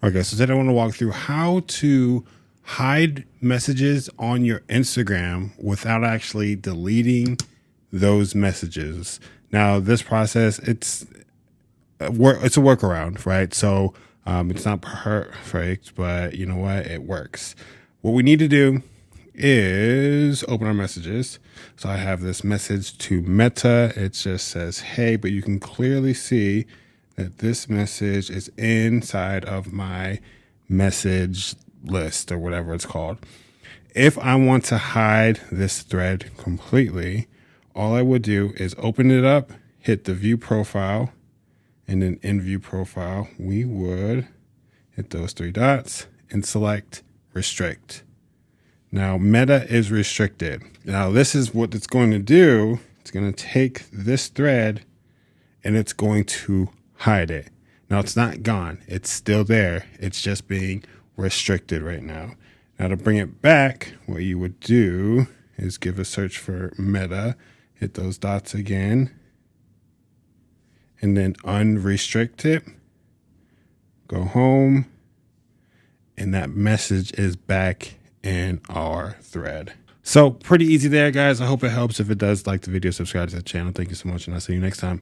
Okay, so today I want to walk through how to hide messages on your Instagram without actually deleting those messages. Now, this process, it's a workaround, right? So it's not perfect, but you know what? It works. What we need to do is open our messages. So I have this message to Meta. It just says, hey, but you can clearly see that this message is inside of my message list or whatever it's called. If I want to hide this thread completely, all I would do is open it up, hit the view profile, and then in view profile, we would hit those three dots and select restrict. Now, Meta is restricted. Now, this is what it's going to do. It's going to take this thread and it's going to hide it. Now, it's not gone. It's still there. It's just being restricted right now. Now, to bring it back, what you would do is give a search for Meta, hit those dots again, and then unrestrict it. Go home, and that message is back in our thread. So pretty easy there, guys. I hope it helps. If it does, like the video, subscribe to the channel. Thank you so much, and I'll see you next time.